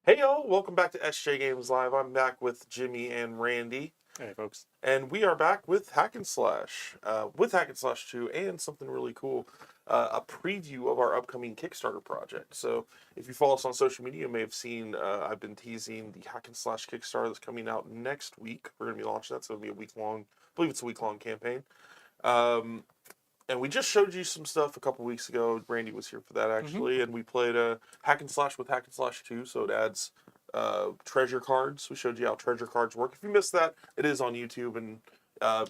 Hey y'all, welcome back to SJGames Live. I'm back with Jimmy and Randy. Hey, folks. And we are back with Hack and Slash, with Hack and Slash 2, and something really cool, a preview of our upcoming Kickstarter project. So if you follow us on social media, you may have seen I've been teasing the Hack and Slash Kickstarter that's coming out next week. We're going to be launching that, so it'll be a week-long, I believe it's a week-long campaign. And we just showed you some stuff a couple weeks ago. Randy was here for that, actually. And we played a Hack and Slash with Hack and Slash 2, so it adds treasure cards. We showed you how treasure cards work. If you missed that, it is on YouTube, and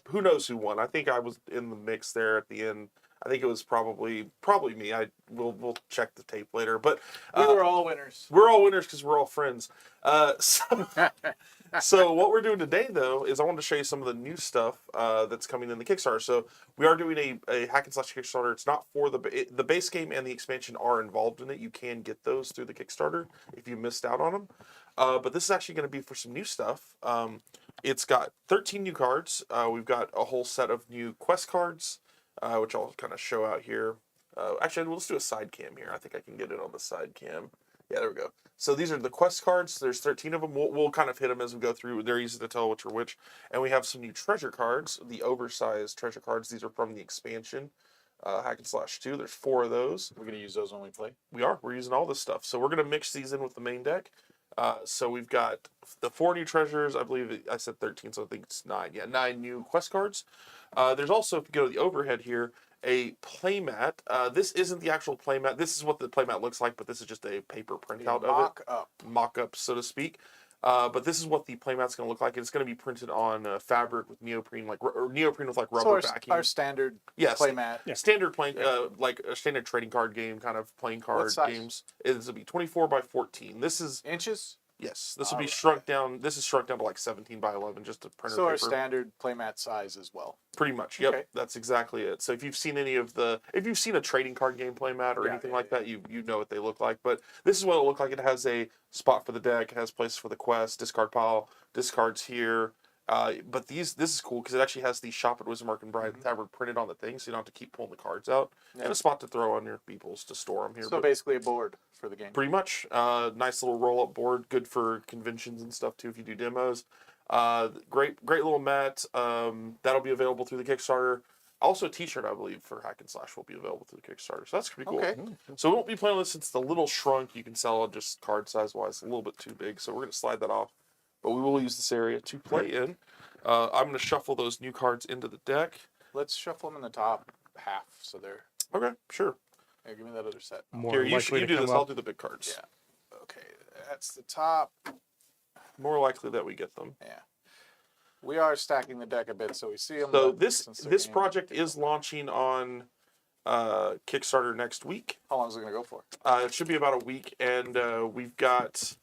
who knows who won. I think I was in the mix there at the end. I think it was probably me. We'll check the tape later, but We were all winners. we're all winners because we're all friends. So what we're doing today, though, is I wanted to show you some of the new stuff that's coming in the Kickstarter. So we are doing a Hack and Slash Kickstarter. It's not for the base game and the expansion are involved in it. You can get those through the Kickstarter if you missed out on them. But this is actually going to be for some new stuff. It's got 13 new cards. We've got a whole set of new quest cards, which I'll kind of show out here. Actually, let's do a side cam here. I think I can get it on the side cam. Yeah, there we go. So these are the quest cards. There's 13 of them. We'll kind of hit them as we go through. They're easy to tell which are which. And we have some new treasure cards, the oversized treasure cards. These are from the expansion, Hack and Slash 2. There's 4 of those. We're going to use those when we play. We're using all this stuff. So we're going to mix these in with the main deck. So we've got the 4 new treasures. I believe I said 13, so I think it's 9. Yeah, 9 new quest cards. There's also, if you go to the overhead here, a playmat. This isn't the actual playmat. This is what the playmat looks like, but this is just a paper printout of it. Mock-up, so to speak. But this is what the playmat's going to look like. It's going to be printed on fabric with neoprene, or neoprene with rubber backing. Our standard playmat. Yeah. Standard playing, like a standard trading card game, kind of playing card games. It's going to be 24 by 14. This is inches. Yes, this will be shrunk down. This is shrunk down to like 17 by 11, just a printer paper. Our standard playmat size as well. Pretty much. Yep, okay. That's exactly it. So if you've seen if you've seen a trading card game playmat or anything like that, you know what they look like. But this is what it looked like. It has a spot for the deck. It has places for the quest, discard pile, discards here. But this is cool because it actually has the Shop at Wisdom Mark and Bride Tavern printed on the thing, so you don't have to keep pulling the cards out. And a spot to throw on your beeples to store them here. So basically a board for the game. Pretty much. Nice little roll-up board, good for conventions and stuff too if you do demos. Great little mat. That'll be available through the Kickstarter. Also a t-shirt, I believe, for Hack and Slash will be available through the Kickstarter. So that's pretty cool. Okay. So we won't be playing this since it's a little shrunk. You can sell it just card size-wise, a little bit too big. So we're going to slide that off. But we will use this area to play in. I'm going to shuffle those new cards into the deck. Let's shuffle them in the top half so they're... Okay, sure. Here, give me that other set. Here, you do this. I'll do the big cards. Yeah. Okay, that's the top. More likely that we get them. Yeah. We are stacking the deck a bit so we see them. So this project is launching on Kickstarter next week. How long is it going to go for? It should be about a week, and we've got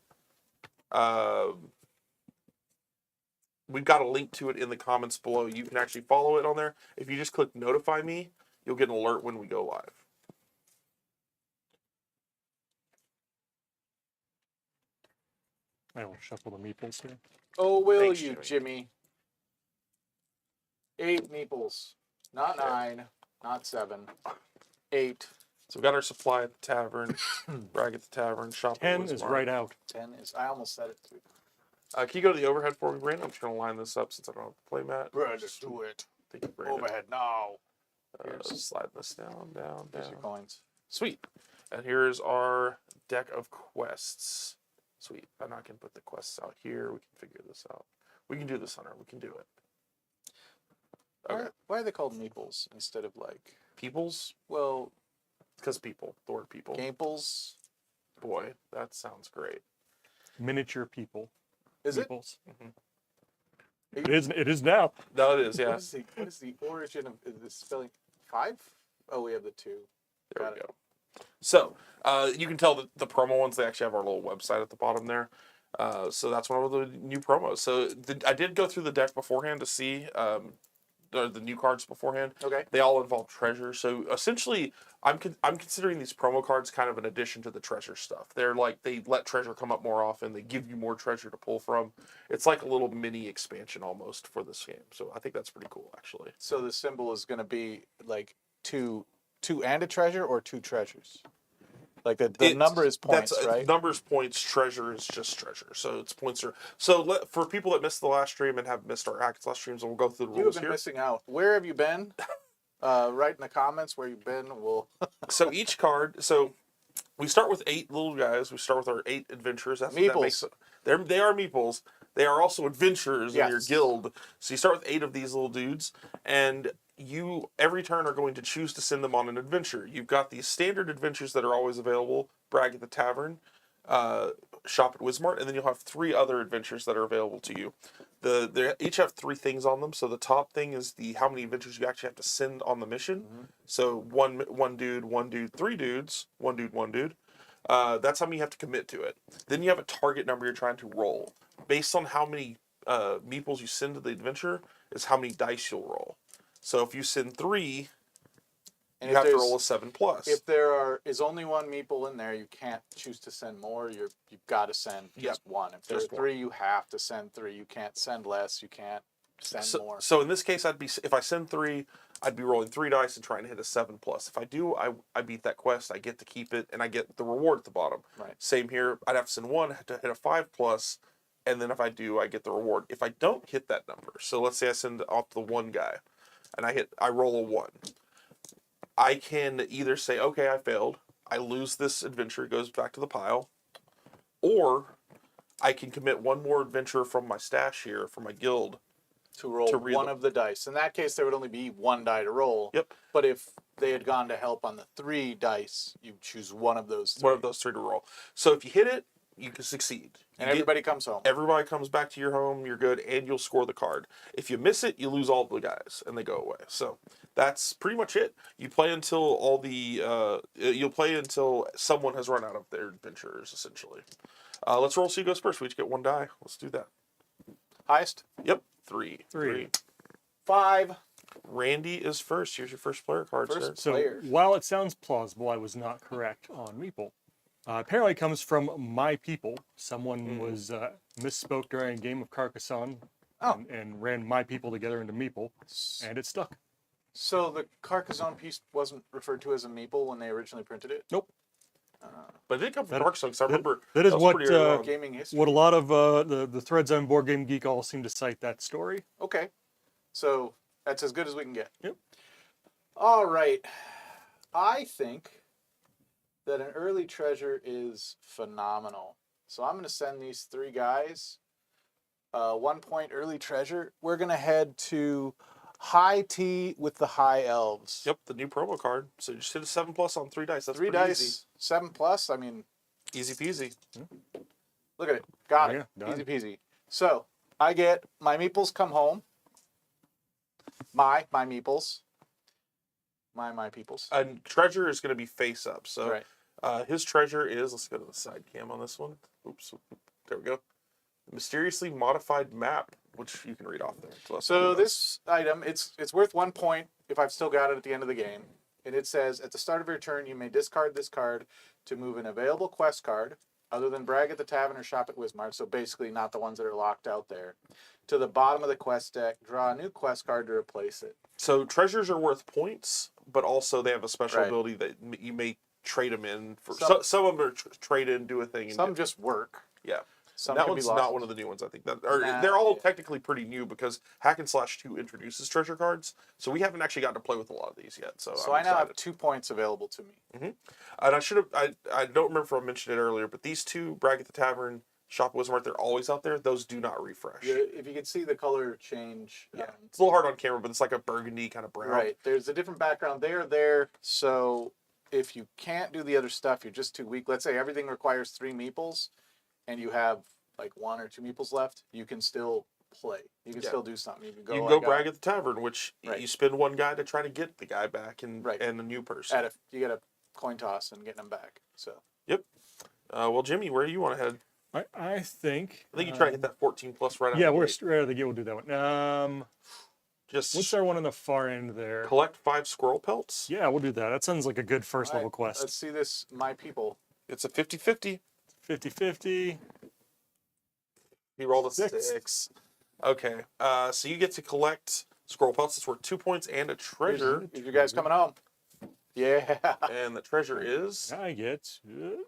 a link to it in the comments below. You can actually follow it on there. If you just click notify me, you'll get an alert when we go live. I will shuffle the meeples here. Oh, will you, Jimmy? 8 meeples. Not 9, not 7. 8. So we got our supply at the tavern. Brag at the tavern. Shop. 10 is right out. 10 is. I almost said it too. Can you go to the overhead for me, Brandon? I'm just going to line this up since I don't have the play mat. Brandon, do it. Thank you, Brandon. Overhead now. Slide this down. Here's your coins. Sweet. And here's our deck of quests. Sweet. I'm not going to put the quests out here. We can figure this out. We can do this, Hunter. We can do it. Okay. Why are they called meeples instead of like... Peoples? Well... Because people. The word people. Gameples? Boy, that sounds great. Miniature people. Is Meeples. It? It is now. No, it is, yeah. What is the origin of the spelling? 5? Oh, we have the 2. There we go. So, you can tell that the promo ones, they actually have our little website at the bottom there. So that's one of the new promos. So I did go through the deck beforehand to see the new cards beforehand. Okay. They all involve treasure. So essentially, I'm considering these promo cards kind of an addition to the treasure stuff. They're like, they let treasure come up more often. They give you more treasure to pull from. It's like a little mini expansion almost for this game. So I think that's pretty cool, actually. So the symbol is going to be like two and a treasure or 2 treasures? Like the number is points, that's, right? Numbers, points, treasure is just treasure. So it's points are. So for people that missed the last stream and have missed our hack and slash streams, we'll go through the You have rules been here. missing out. Where have you been? Write in the comments where you've been. We'll. So each card. So we start with 8 little guys. We start with our 8 adventurers. That makes they are meeples. They are also adventurers in your guild. So you start with 8 of these little dudes, and you every turn are going to choose to send them on an adventure. You've got these standard adventures that are always available: brag at the tavern, shop at Wismart, and then you'll have 3 other adventures that are available to you. They each have 3 things on them. So the top thing is how many adventures you actually have to send on the mission. Mm-hmm. So one dude, 3 dudes, one dude. That's how many you have to commit to it. Then you have a target number you're trying to roll. Based on how many meeples you send to the adventure is how many dice you'll roll. So if you send 3, you have to roll a 7+. If there is only 1 meeple in there, you can't choose to send more. You've got to send just 1. If there's 3, you have to send 3. You can't send less. You can't send more. So in this case, if I send 3, I'd be rolling 3 dice and trying to hit a 7+. If I do, I beat that quest. I get to keep it, and I get the reward at the bottom. Right. Same here. I'd have to send 1 to hit a 5+, and then if I do, I get the reward. If I don't hit that number, so let's say I send off the 1 guy, and I roll a 1. I can either say, okay, I failed. I lose this adventure. It goes back to the pile. Or I can commit 1 more adventure from my stash here, from my guild. To roll 1 of the dice. In that case, there would only be 1 die to roll. Yep. But if they had gone to help on the 3 dice, you choose 1 of those 3. 1 of those 3 to roll. So if you hit it, you can succeed. And everybody comes home. Everybody comes back to your home, you're good, and you'll score the card. If you miss it, you lose all the guys, and they go away. So that's pretty much it. You play until you'll play until someone has run out of their adventurers, essentially. Let's roll. So you goes first. We each get 1 die. Let's do that. Highest? Yep. 3. 5. Randy is first. Here's your first player card, sir. So while it sounds plausible, I was not correct on meeple. Apparently it comes from my people. Someone was misspoke during a game of Carcassonne and ran my people together into meeple, and it stuck. So the Carcassonne piece wasn't referred to as a meeple when they originally printed it? Nope. But it did come from Carcassonne, because I remember that is what gaming history. What a lot of the threads on Board Game Geek all seem to cite that story. Okay. So that's as good as we can get. Yep. All right. I think that an early treasure is phenomenal. So I'm going to send these 3 guys 1 point early treasure. We're going to head to High Tea with the High Elves. Yep, the new promo card. So just hit a 7+ on 3 dice. That's 3 pretty dice, easy. 7+. I mean, Easy peasy. look at it. Got it. Yeah, Easy peasy. So I get my meeples come home. My meeples. My peoples. And treasure is going to be face up. So Right. his treasure is, let's go to the side cam on this one. Oops. There we go. Mysteriously modified map, which you can read off there. So this item, it's worth 1 point if I've still got it at the end of the game. And it says, at the start of your turn, you may discard this card to move an available quest card, other than brag at the tavern or shop at Wismart, so basically not the ones that are locked out there, to the bottom of the quest deck, draw a new quest card to replace it. So treasures are worth points, but also they have a special ability that you may trade them in. For some of them are trade in, do a thing. And some just work. Yeah. Some that can one's be lost. not one of the new ones, I think. They're all technically pretty new because Hack and Slash 2 introduces treasure cards, so we haven't actually gotten to play with a lot of these yet. So I now have 2 points available to me. Mm-hmm. And I don't remember if I mentioned it earlier, but these 2, Brag at the Tavern, Shop at Wismart, they're always out there. Those do not refresh. Yeah, if you can see the color change. Yeah, it's a little hard on camera, but it's like a burgundy kind of brown. Right, there's a different background there, so if you can't do the other stuff, you're just too weak. Let's say everything requires 3 meeples, and you have like 1 or 2 meeples left, you can still play. You can still do something. You can go brag at the tavern, which you spend 1 guy to try to get the guy back and a new person. You get a coin toss and getting them back. So. Yep. Well, Jimmy, where do you want to head? I think you try to hit that 14+ right out. Yeah, we're right out of the gate. We'll do that one. Just what's our one on the far end there? Collect 5 squirrel pelts. Yeah, we'll do that. That sounds like a good first level quest. Let's see this. My people. It's a 50-50. 50-50. He rolled a 6. Okay. So you get to collect squirrel pelts. It's worth 2 points and a treasure. Here's you guys coming home. Yeah. And the treasure is I get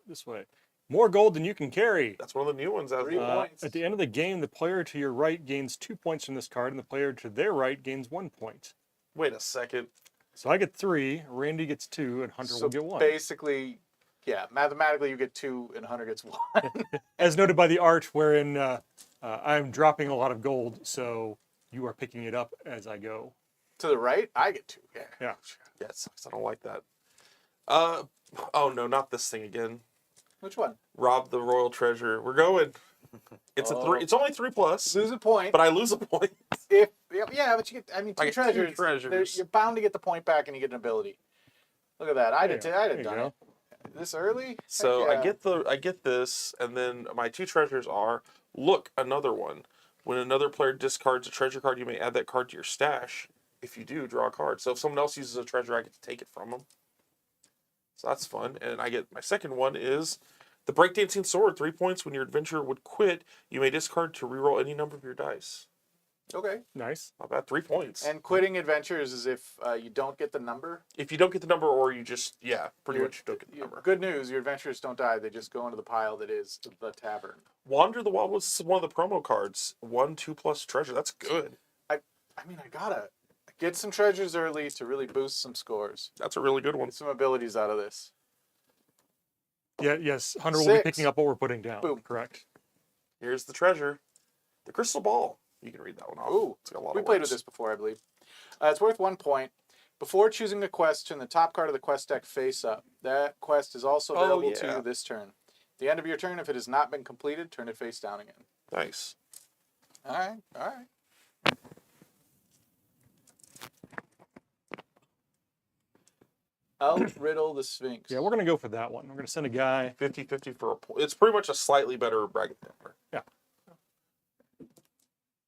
this way. More gold than you can carry. that's one of the new ones. 3 points. At the end of the game, the player to your right gains 2 points from this card, and the player to their right gains 1 point. Wait a second. So I get 3, Randy gets 2, and Hunter So will get 1. basically, yeah, mathematically you get 2 and Hunter gets 1. As noted by the art, wherein I'm dropping a lot of gold, so you are picking it up as I go. To the right, I get 2. Yeah. Yeah. Yeah, it sucks. I don't like that. Oh no, not this thing again. Which one? Rob the royal treasure. We're going. It's a 3. It's only 3 plus, Lose a point. but I lose a point. If yeah, but you get. I mean, 2 I get 2 treasures. treasures. You're bound to get the point back, and you get an ability. Look at that. I'd have There you done go. it this early. So Heck yeah. I get this, and then my 2 treasures are look another one. When another player discards a treasure card, you may add that card to your stash. If you do, draw a card. So if someone else uses a treasure, I get to take it from them. So that's fun. And I get my second one is the breakdancing sword. 3 points. When your adventurer would quit, you may discard to reroll any number of your dice. Okay. Nice. Not bad. 3 points. And quitting adventures is if you don't get the number. If you don't get the number, or you just pretty much don't get the number. Good news, your adventurers don't die. They just go into the pile that is the tavern. Wander the Wild was one of the promo cards. 1, 2 plus treasure. That's good. I mean, I gotta get some treasures early to really boost some scores. That's a really good one. Get some abilities out of this. Yeah, yes. Hunter will be 6. picking up what we're putting down. Boom. Correct. Here's the treasure. The crystal ball. You can read that one off. Ooh, It's got a lot we of played words. with this before, I believe. It's worth 1 point. Before choosing a quest, turn the top card of the quest deck face up. That quest is also available to yeah. you this turn. At the end of your turn, if it has not been completed, turn it face down again. Nice. All right, all right. Outriddle the Sphinx. Yeah, we're going to go for that one. We're going to send a guy. 50-50 for a point. It's pretty much a slightly better bracket number. Yeah.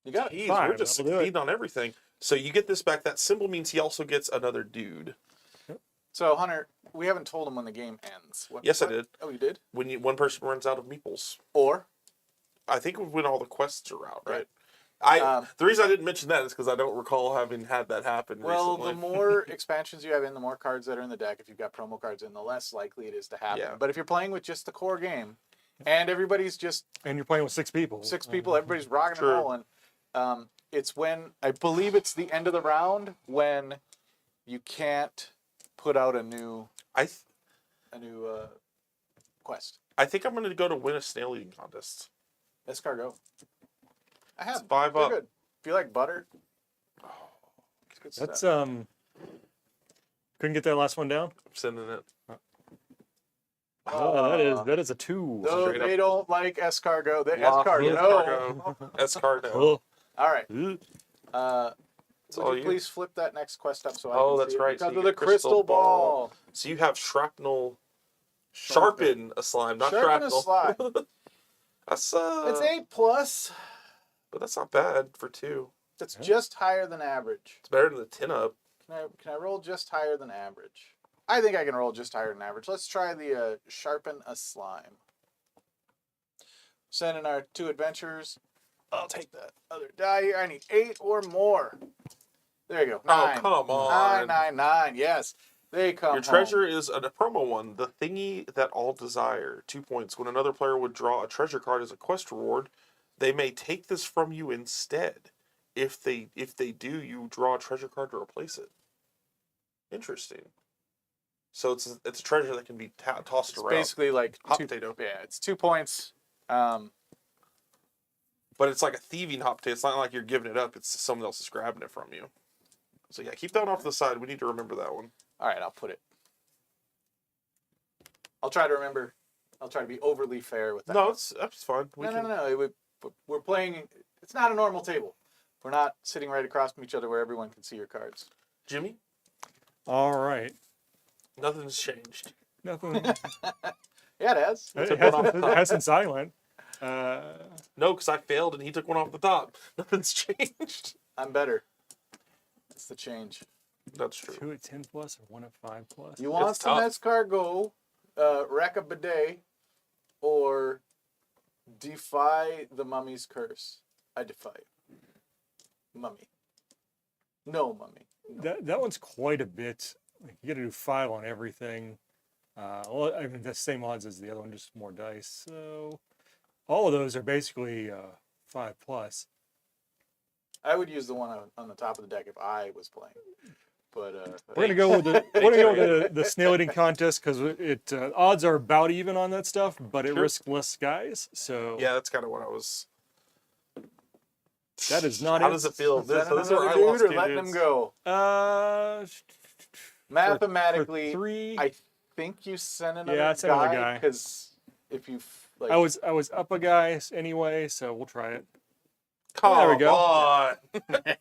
You got it. Jeez, Fine, we're just that'll do it. succeeding on everything. So you get this back. That symbol means he also gets another dude. So, Hunter, we haven't told him when the game ends. Yes, I did. Oh, you did? When one person runs out of meeples. Or? I think when all the quests are out, right? Yeah. The reason I didn't mention that is because I don't recall having had that happen Well, recently. the more expansions you have in, the more cards that are in the deck. If you've got promo cards in, the less likely it is to happen. Yeah. But if you're playing with just the core game, and everybody's just And you're playing with 6 people. 6 people, everybody's rocking True. and rolling, it's when, I believe it's the end of the round, when you can't put out a new quest. I think I'm going to go to win a snail eating contest. Escargot. I have. It's 5 They're up. good. If you like butter. It's good That's, stuff. couldn't get that last one down? I'm sending it. Oh, that is a 2. No, straight up. they don't like escargot. They Lost escargot. Escargot. Oh. All right. Ugh. Would all you you. please flip that next quest up so I Oh, can that's see it? right. So Because you of the get crystal crystal ball. ball. So you have shrapnel. Sharpen a slime, not Sharpen a shrapnel. slime. That's It's 8+. but that's not bad for 2. That's just higher than average. It's better than the 10 up. Can I roll just higher than average? I think I can roll just higher than average. Let's try the sharpen a slime. Send in our 2 adventurers. I'll take that other die here. I need 8 or more. There you go. 9. Oh, come on. 9. Yes. They come Your home. treasure is a promo one, the thingy that all desire. 2 points. When another player would draw a treasure card as a quest reward, they may take this from you instead. If they do, you draw a treasure card to replace it. Interesting. So it's a treasure that can be tossed It's around. basically like Hot 2, potato. yeah, it's 2 points. But it's like a thieving hot potato. It's not like you're giving it up. It's someone else is grabbing it from you. So yeah, keep that one off to the side. We need to remember that one. All right, I'll put it. I'll try to remember. I'll try to be overly fair with that. No, that's fine. No. We're playing. It's not a normal table. We're not sitting right across from each other where everyone can see your cards. Jimmy, All right. nothing's changed. Nothing. Yeah, it has. It hasn't silent. No, because I failed and he took one off the top. Nothing's changed. I'm better. That's the change. That's true. 2 at 10 plus or 1 at 5 plus? You want It's some tough. escargot, wreck a bidet, or defy the mummy's curse? I defy it. Mummy. No mummy. That one's quite a bit You got to do 5 on everything. Well, I mean, the same odds as the other one, just more dice. So all of those are basically 5 plus. I would use the one on the top of the deck if I was playing. But We're gonna go with the snail eating contest because it odds are about even on that stuff, but it Sure. risks less guys. So Yeah, that's kind of what I was. that is not How it. does it feel? is that This is another where I dude lost or two letting dudes. him go? Mathematically, for 3. I think you sent another Yeah, I sent another guy. because if you like, I was up a guy anyway, so we'll try it. Come There we go. on.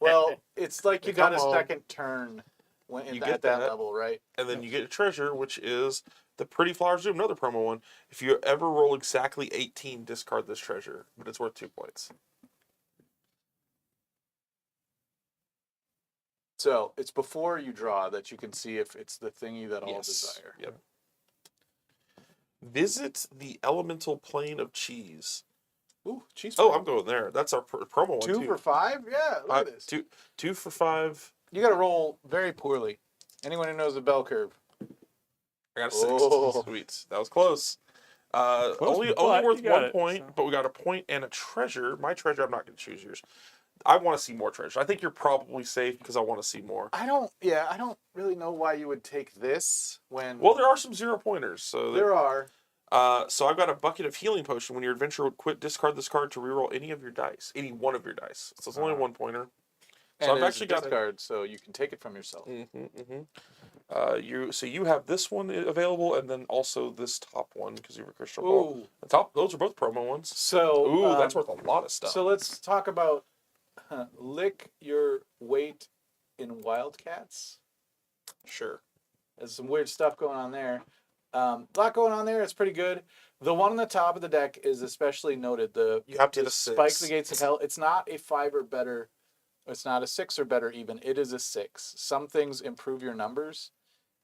well, it's like you got a Come on. second turn when You at get that that. level, right? And then you get a treasure, which is the Pretty Flowers Zoom, another promo one. If you ever roll exactly 18, discard this treasure, but it's worth 2 points. So it's before you draw that you can see if it's the thingy that all Yes. desire. Yep. Visit the elemental plane of cheese. Ooh, cheese. Oh, fry. I'm going there. That's our promo one, 2 too. for 5. Yeah, look at this. Two for 5. You got to roll very poorly. Anyone who knows the bell curve. I got a 6. Oh. Sweet. That was close. Only but worth you got 1 it, point, so. but we got a point and a treasure. My treasure, I'm not going to choose yours. I want to see more treasure. I think you're probably safe because I want to see more. I don't really know why you would take this when. Well, there are some 0 pointers. So there are. So I've got a bucket of healing potion. When your adventure would quit, discard this card to reroll any of your dice, any one of your dice. So it's only a 1 pointer. So And I've there's actually a got discard, so you can take it from yourself. you have this one available, and then also this top one because you have a crystal ball. Ooh. The top, those are both promo ones. So Ooh, that's worth a lot of stuff. So let's talk about lick your weight in Wildcats. Sure. There's some weird stuff going on there. A lot going on there. It's pretty good. The one on the top of the deck is especially noted. You have to hit the a 6. Spike the Gates of Hell. It's not a 5 or better. It's not a 6 or better even. It is a 6. Some things improve your numbers,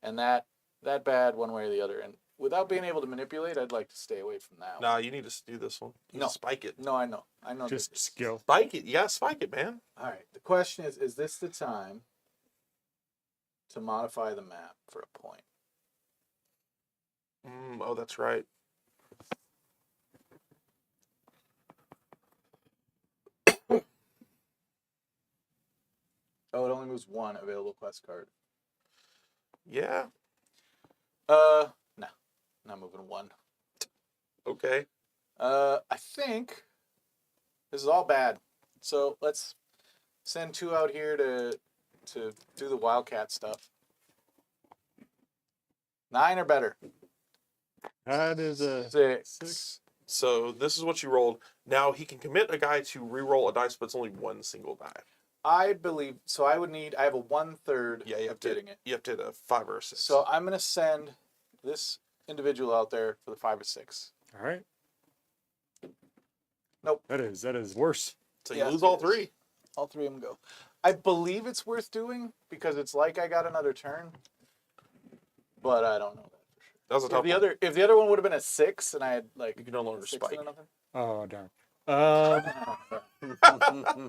and that bad one way or the other. And without being able to manipulate, I'd like to stay away from that. Nah, you need to do this one. You No. spike it. No, I know. Just this. skill. Spike it. Yeah, spike it, man. All right. The question is this the time to modify the map for a point? Oh, that's right. Oh, it only moves 1 available quest card. Yeah. No. Not moving 1. Okay. I think this is all bad. So let's send 2 out here to do the Wildcat stuff. 9 or better. That is a 6. So this is what you rolled. Now he can commit a guy to re-roll a dice, but it's only 1 single die. I believe so. I have a 1/3 Yeah, you have of to getting it. You have to hit a 5 or a 6. So I'm gonna send this individual out there for the 5 or 6. all right. Nope. That is worse. So you Yes, lose all it is. 3. All 3 of them go. I believe it's worth doing because it's like I got another turn, but I don't know that for sure. That was a tough one. If the other one would have been a 6 and I had like You can no longer 6 spike. and nothing. Oh darn.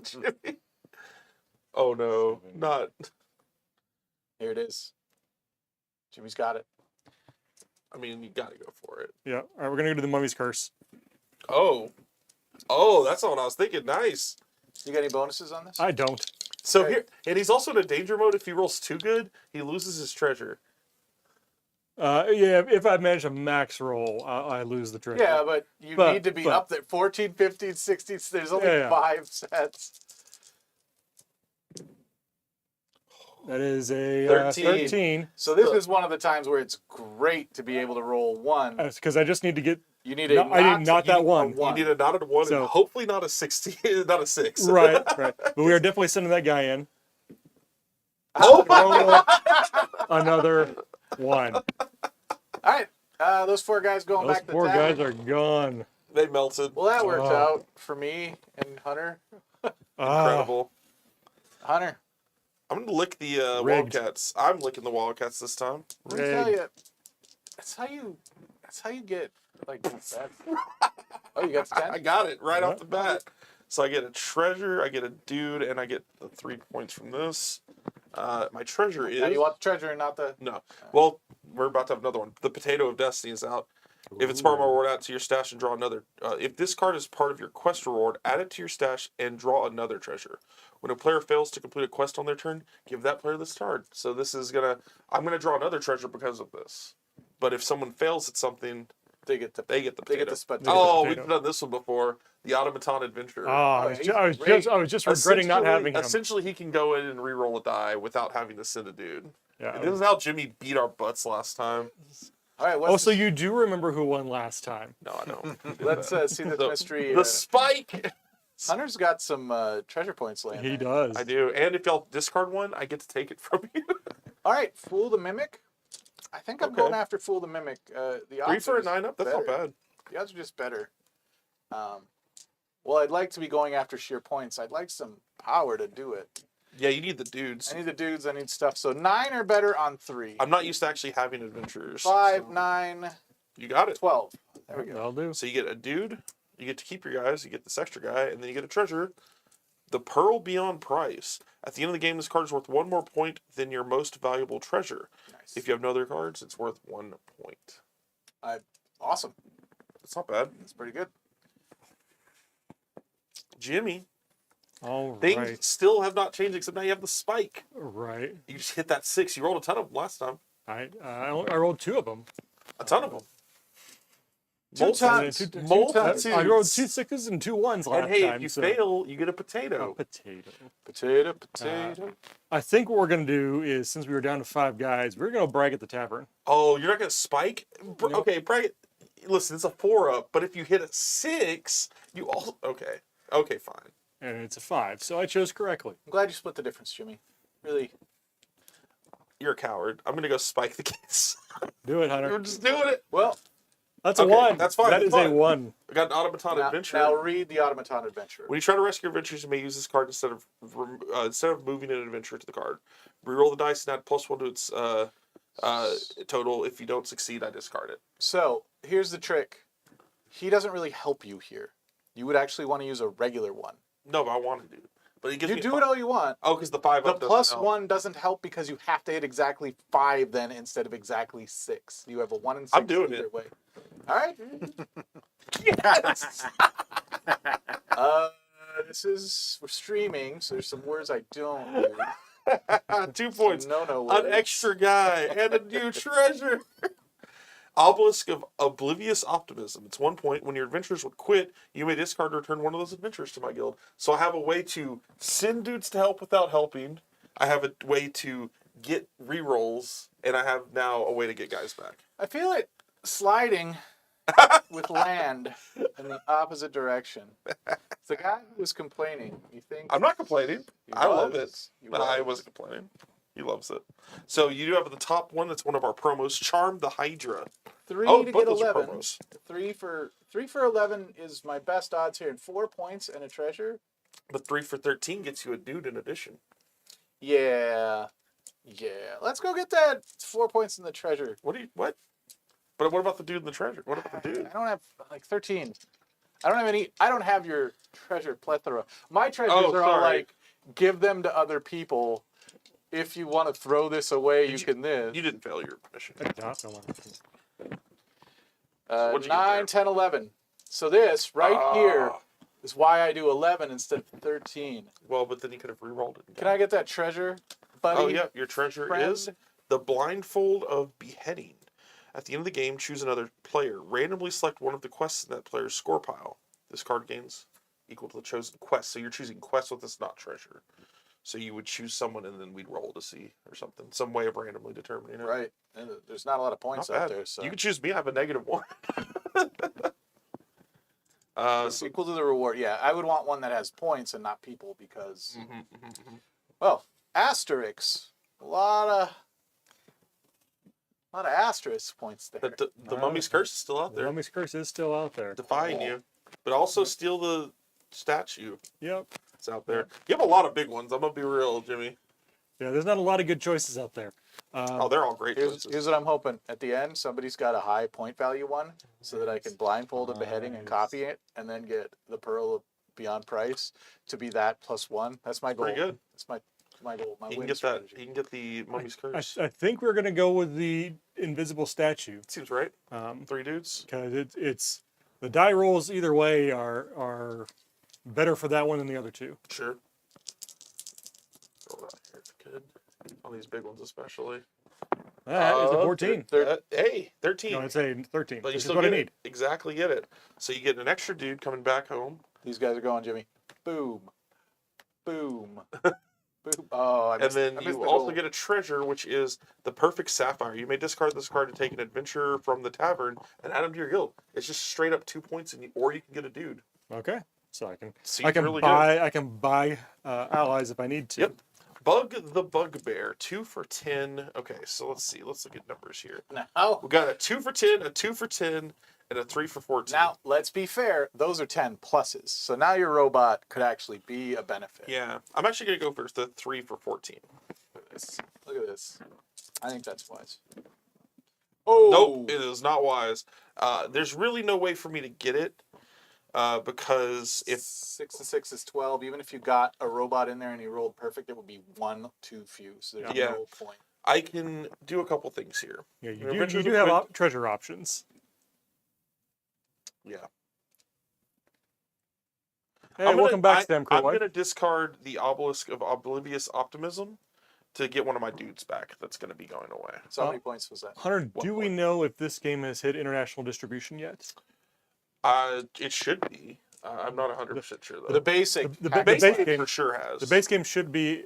Jimmy. Oh no, not. Here it is. Jimmy's got it. I mean, you gotta go for it. Yeah. All right, we're gonna go to the Mummy's Curse. Oh, that's not what I was thinking. Nice. You got any bonuses on this? I don't. So Okay. here, and he's also in a danger mode. If he rolls too good, he loses his treasure. Yeah. If I manage a max roll, I lose the treasure. Yeah, but you But- need to be but- up there. 14, 15, 16. There's only Yeah. 5 sets. That is a 13. 13. So this is one of the times where it's great to be able to roll 1. That's because I just need to get. You need No, I did not you that need a one. You need a not a 1, So- and hopefully not a 16, not a 6. Right. But we are definitely sending that guy in. Oh my Roll another 1. All right. Those 4 guys going Those back to poor the guys tavern. are gone. They melted. Well, that worked Oh. out for me and Hunter. Incredible. Hunter, I'm gonna lick the Rigged. Wildcats. I'm licking the Wildcats this time. let me tell Rigged. you, that's how you get like that. Oh, you got the 10? I got it right off Yeah. the bat. So I get a treasure, I get a dude, and I get the 3 points from this. My treasure is Now you want the treasure and not the... no. Well, we're about to have another one. The Potato of Destiny is out. If it's part of my reward, add it to your stash and draw another. If this card is part of your quest reward, add it to your stash and draw another treasure. When a player fails to complete a quest on their turn, give that player this card. So this is I'm gonna draw another treasure because of this. But if someone fails at something, They get the potato. potato. Oh, potato. we've done this one before. The Automaton Adventurer. Oh, I was just regretting not having him. Essentially, he can go in and re-roll a die without having to send a dude. Yeah. This is how Jimmy beat our butts last time. All right. So you do remember who won last time? No, I don't. Let's see this mystery. The spike. Hunter's got some treasure points laying He there. does. I do. And if y'all discard one, I get to take it from you. All right, Fool the Mimic. I think I'm Okay. going after Fool the Mimic. The 3 odds for are a 9 up? That's better. not bad. The odds are just better. Well, I'd like to be going after sheer points. I'd like some power to do it. Yeah, you need the dudes. I need the dudes. I need stuff. So 9 or better on 3. I'm not used to actually having adventurers. 5, so- 9, You got it. 12. There we go. That'll do. So you get a dude, you get to keep your guys, you get this extra guy, and then you get a treasure. The Pearl Beyond Price. At the end of the game, this card is worth 1 more point than your most valuable treasure. Nice. If you have no other cards, it's worth 1 point. Awesome. That's not bad. That's pretty good. Jimmy, All things right. still have not changed except now you have the spike. Right. You just hit that 6. You rolled a ton of them last time. I rolled 2 of them. A ton of them. Two times. Two- Multitudes. I rolled 2 6s and 2 1s last And hey, time. if you so- fail, you get a potato. A potato. Potato. I think what we're gonna do is, since we were down to 5 guys, we're gonna brag at the tavern. Oh, you're not going to spike? Nope. Okay, probably. Listen, it's a 4-up, but if you hit a 6, you also. Okay. Okay, fine. And it's a 5, so I chose correctly. I'm glad you split the difference, Jimmy. Really. You're a coward. I'm going to go spike the case. Do it, You're Hunter. just doing it. Well, That's a Okay, 1. that's fine, That that's is fine. a 1. I got an Automaton now, Adventure. now read the Automaton Adventure. When you try to rescue adventures, you may use this card instead of moving an adventure to the card. Reroll the dice and add +1 to its total. If you don't succeed, I discard it. So, here's the trick. He doesn't really help you here. You would actually want to use a regular one. No, but I want to do it. But it gives You me do it all you want. Oh, because the 5 The up doesn't help. +1 doesn't help because you have to hit exactly 5 then instead of exactly 6. You have a 1 and 6 I'm doing either it. way. All right. Yes! We're streaming, so there's some words I don't use. 2 points. No An words. extra guy and a new treasure. Obelisk of Oblivious Optimism. It's 1 point. When your adventurers would quit, you may discard or return one of those adventurers to my guild. So I have a way to send dudes to help without helping. I have a way to get rerolls, and I have now a way to get guys back. I feel it sliding with land in the opposite direction. It's the guy who was complaining. You think I'm not complaining. He I love it. was. He I was. wasn't complaining. He loves it. So you do have the top one. That's one of our promos. Charm the Hydra. 3 Oh, to both get those are 11. promos. 3 for 11 is my best odds here, and 4 points and a treasure. But 3 for 13 gets you a dude in addition. Yeah. Let's go get that 4 points in the treasure. What? But what about the dude and the treasure? What about the dude? I don't have like 13. I don't have your treasure plethora. My treasures Oh, are all sorry. like give them to other people. If you want to throw this away, you can this. You didn't fail your mission. I did not know what. What'd you get 9, there? 10, 11. So this right here Ah. is why I do 11 instead of 13. Well, but then you could have re-rolled it. Can I get that treasure, buddy? Oh, yeah. Your treasure friend? is the Blindfold of Beheading. At the end of the game, choose another player. Randomly select one of the quests in that player's score pile. This card gains equal to the chosen quest. So you're choosing quests with this, not treasure. So you would choose someone and then we'd roll to see or something. Some way of randomly determining it. Right. And there's not a lot of Not points out bad. there. So You could choose me. I have a -1. it's equal to the reward. Yeah, I would want one that has points and not people because, Mm-hmm. well, Asterix. A lot of asterisk points there. The Mummy's Curse is still out The there. Mummy's Curse is still out there. Defying you. But also steal the statue. Yep. It's out there. You have a lot of big ones. I'm going to be real, Jimmy. Yeah, there's not a lot of good choices out there. Oh, they're all great Here's choices. what I'm hoping. At the end, somebody's got a high point value one so that I can blindfold a beheading and copy it and then get the Pearl of Beyond Price to be that +1. That's my goal. Pretty good. That's my my goal. My He win can get that. strategy. He can get the Mummy's Curse. I think we're gonna go with the invisible statue. Seems right. Um, 3 dudes. because it's the die rolls either way are better for that one than the other two. Sure. Roll that here if you could. On these big ones especially. That is a 14. Hey, 13. No, I'd say 13. But you This is still what I get need. it. Exactly get it. So you get an extra dude coming back home. These guys are going, Jimmy. Boom. Boom. Boom. Oh, I missed, And then I missed you the also goal. get a treasure, which is the perfect sapphire. You may discard this card to take an adventurer from the tavern and add him to your guild. It's just straight up 2 points, or you can get a dude. Okay, so I Seems can really buy allies if I need to. Yep. Bug the Bugbear, 2 for 10. Okay, so let's see. Let's look at numbers here. Now, We got a 2 for 10, a 2 for 10, and a 3 for 14. now, let's be fair. Those are 10 pluses. So now your robot could actually be a benefit. Yeah, I'm actually gonna go first. The 3 for 14. Look at this. Look at this. I think that's wise. Oh! Nope, it is not wise. There's really no way for me to get it because if 6 and 6 is 12. Even if you got a robot in there and he rolled perfect, it would be 1 too few. So there's Yeah. no point. I can do a couple things here. Yeah, Your you adventures do are have quick. treasure options. Yeah. Hey, welcome back, Stem I'm Crow. gonna discard the obelisk of oblivious optimism to get one of my dudes back. That's gonna be going away. So how many points was that? Hunter, What do we point? know if this game has hit international distribution yet? It should be. I'm not 100% sure though. The basic. The hack base and basic slash. game- for sure has. The base game should be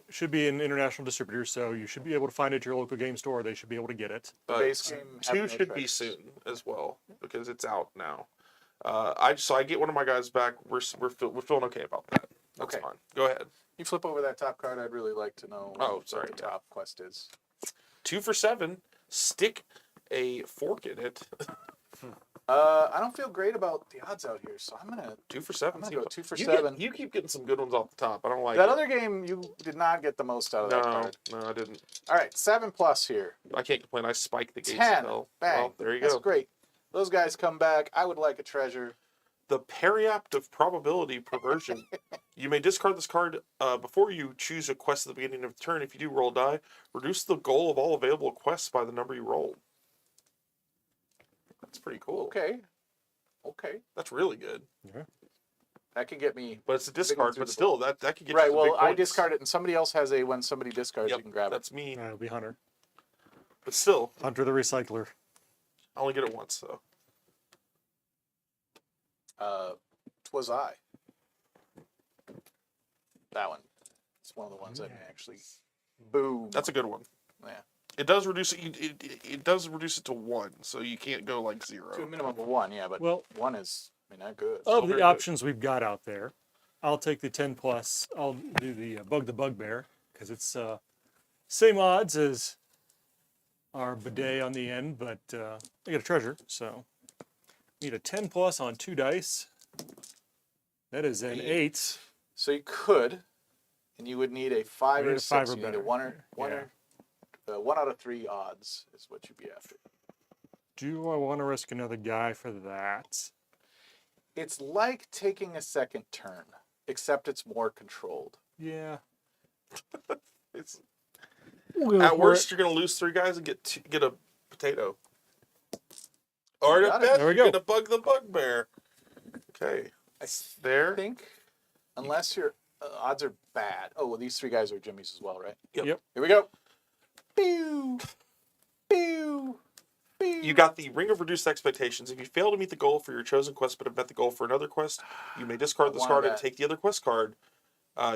an international distributor, so you should be able to find it at your local game store. They should be able to get it. The base game. have 2 no should be treasures. soon as well because it's out now. I get one of my guys back. We're feeling okay about that. That's Okay. fine. Go ahead. You flip over that top card. I'd really like to know. Oh, sorry, What the yeah. top quest is. 2 for 7. Stick a fork in it. I don't feel great about the odds out here, so I'm gonna. 2 for 7. I'm gonna go 2 for You 7. you keep getting some good ones off the top. I don't like That it. other game, you did not get the most out of that card. No, I didn't. All right, 7 plus here. I can't complain. I spiked the gates 10. of hell. Bang. Well, there you That's go. great. Those guys come back. I would like a treasure. The Periapt of Probability Perversion. You may discard this card before you choose a quest at the beginning of the turn. If you do roll a die, reduce the goal of all available quests by the number you rolled. That's pretty cool. Okay. Okay. That's really good. That can get me. But it's a one discard, through but the still, that could get Right, you some well, big I points. discard it, and somebody else has a when somebody discards, Yep, you can grab it. that's me. It'll be Hunter. But still, Hunter the Recycler. I only get it once, so. Twas I. That one. It's one of the ones I can actually. Boom. That's a good one. Yeah. It does reduce it. It does reduce it to 1, so you can't go like 0. To a minimum of 1, yeah, but Well, 1 is, I mean, not good. of very the good. options we've got out there, I'll take the 10 plus. I'll do the Bug the Bugbear because it's same odds as our bidet on the end, but I get a treasure, so need a 10 plus on 2 dice. That is an 8. So you could, and you would need a 5 We or need a a 6. 5 or You need a better. 1 out of 3 odds is what you'd be after. Do I want to risk another guy for that? It's like taking a second turn, except it's more controlled. Yeah. It's, We'll at go for worst, it. you're gonna lose 3 guys and get a potato. Or Got at it. best, There we you're go. gonna bug the bugbear. Okay, I there. think, unless your odds are bad. Oh, well, these 3 guys are Jimmy's as well, right? Yep. Yep. Here we go. Pew! Pew! Pew! You got the Ring of Reduced Expectations. If you fail to meet the goal for your chosen quest but have met the goal for another quest, you may discard this wanted card and that. take the other quest card.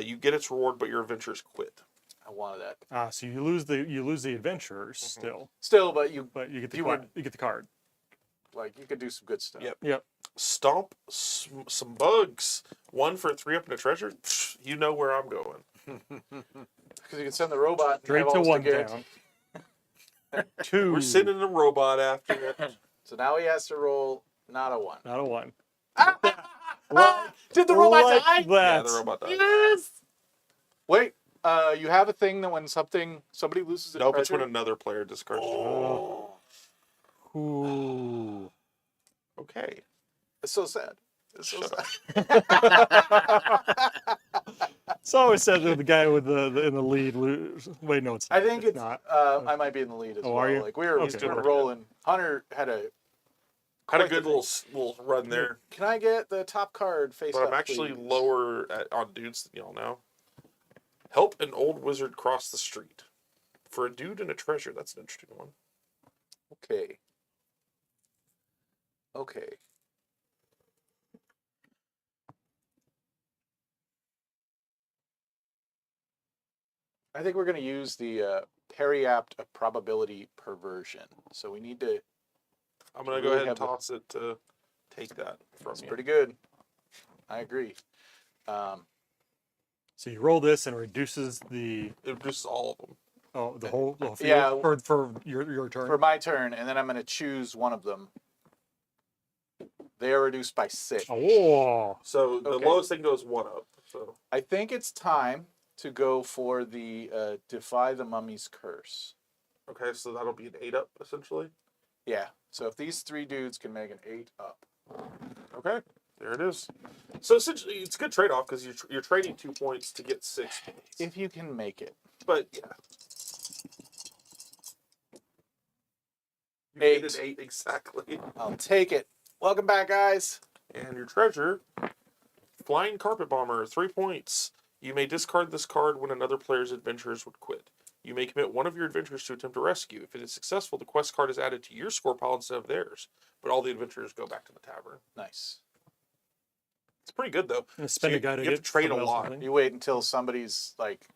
You get its reward, but your adventures quit. I wanted that. So you lose the adventurers still, Still, but you but you get the You card. would- You get the card. you could do some good stuff. Yep. Yep. Stomp some bugs. 1 for a 3 up and a treasure. You know where I'm going. Because you can send the robot and Straight have to almost 1 a guarantee. down. 2. We're sending a robot after it. So now he has to roll not a 1. Not a 1. Did the robot Like die? Yeah, that. the robot died. Yes! Wait, you have a thing that when somebody loses a Nope, it's when treasure. another player discards it. Ooh. Okay. It's so sad. It's so Shut sad. So it said that the guy with the in the lead lose. Wait, no, it's I think it's not. I might be in the lead as Oh, well. are you? Like we were, Okay. we were rolling. Hunter had a Had a quite good the- little run there, Can I get the top card face but up? I'm actually please? lower on dudes than y'all now. Help an old wizard cross the street. For a dude and a treasure, that's an interesting one. Okay. Okay. I think we're going to use the periapt probability perversion. So we need to. I'm gonna Really go ahead and have the- toss it to take that from It's you. pretty good. I agree. Um, So you roll this and it reduces the It reduces all of them. the whole field Yeah. for your turn. for my turn, and then I'm going to choose one of them. They are reduced by 6. Oh, So the Okay. lowest thing goes 1 up. So I think it's time to go for the Defy the Mummy's Curse. okay, so that'll be an 8 up essentially. Yeah. So if these 3 dudes can make an 8 up. Okay, there it is. So essentially, it's a good trade off because you're trading 2 points to get 6 points. If you can make it. But yeah, you 8. get an 8 exactly. I'll take it. Welcome back, guys. And your treasure, Flying Carpet Bomber, 3 points. You may discard this card when another player's adventurers would quit. You may commit one of your adventurers to attempt a rescue. If it is successful, the quest card is added to your score pile instead of theirs. But all the adventurers go back to the tavern. Nice. It's pretty good though. and spend So a guy to you have get to trade a someone else lot. something. You wait until somebody's like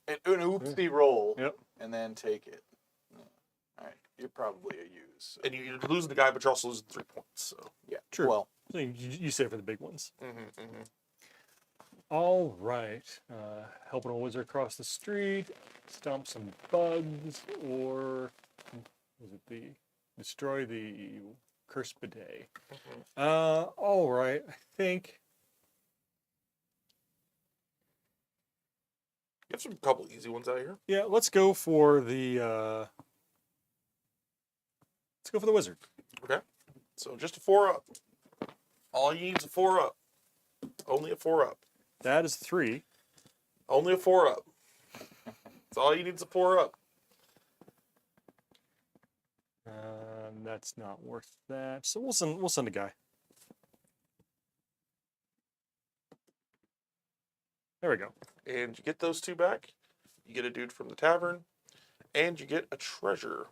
an oopsie roll, Yep. and then take it. All right. You're probably a use. So. And you're losing the guy, but you're also losing 3 points. So. Yeah. True. Well, So you save for the big ones. Mm-hmm. All right. Helping a wizard cross the street, stomp some bugs, or was it the destroy the cursed bidet? All right. I think You have some couple easy ones out here. yeah. Let's go for the wizard. Okay. So just a 4 up. All you need is a 4 up. Only a 4 up. That is 3. Only a 4 up. That's all you need is a 4 up. That's not worth that. So we'll send a guy. There we go. And you get those 2 back. You get a dude from the tavern. And you get a treasure.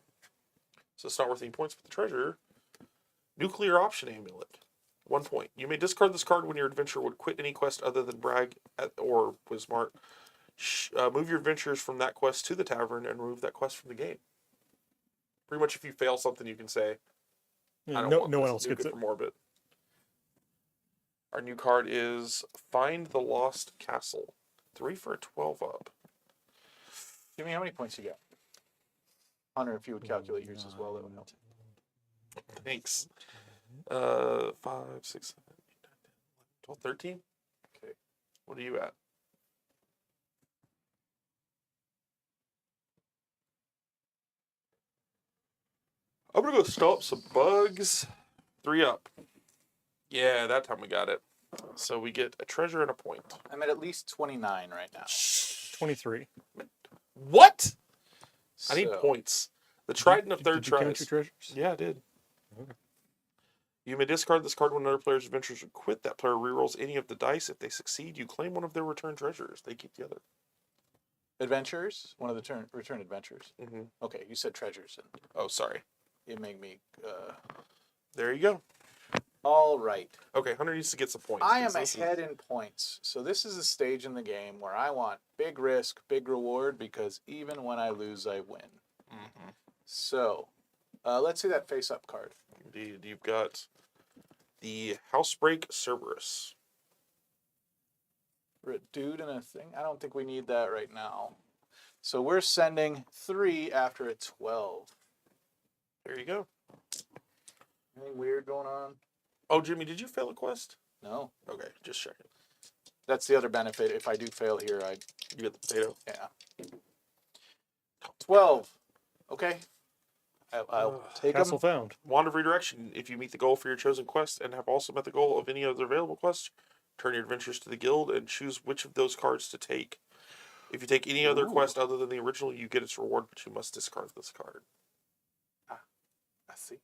So it's not worth any points for the treasure. Nuclear Option Amulet. 1 point. You may discard this card when your adventurer would quit any quest other than Brag or Wismart. Move your adventurers from that quest to the tavern and remove that quest from the game. Pretty much if you fail something, you can say, I don't want No one this. else Nuke gets it it. from orbit. Our new card is Find the Lost Castle. 3 for a 12 up. give me how many points you got. Hunter, if you would calculate yours as well, that would help. Thanks. 5, 6, 7, 8, 9, 10, 11, 12, 13. Okay. What are you at? I'm gonna go stomp some bugs. 3 up. Yeah, that time we got it. So we get a treasure and a point. I'm at least 29 right now. 23. What? I need So, points. The Trident of third Did you count tries. your treasures? Yeah, I did. Okay. You may discard this card when another player's adventurers would quit. That player rerolls any of the dice. If they succeed, you claim one of their return treasures. They keep the other. Adventures? One of the return adventures. Mm-hmm. Okay, you said treasures, and Oh, sorry. it made me. There you go. All right. Okay, Hunter needs to get some points. I am 'cause this is- ahead in points. So this is a stage in the game where I want big risk, big reward, because even when I lose, I win. Mhm. So let's see that face-up card. Indeed, you've got the Housebreak Cerberus. For a dude and a thing. I don't think we need that right now. So we're sending 3 after a 12. There you go. Anything weird going on? Oh, Jimmy, did you fail a quest? No. Okay, just checking. That's the other benefit. If I do fail here, You get the potato. yeah. 12. Okay. I'll take Castle them. found. Wand of Redirection. If you meet the goal for your chosen quest and have also met the goal of any other available quests, Turn your adventures to the guild and choose which of those cards to take. If you take any other quest other than the original, you get its reward, but you must discard this card. I see.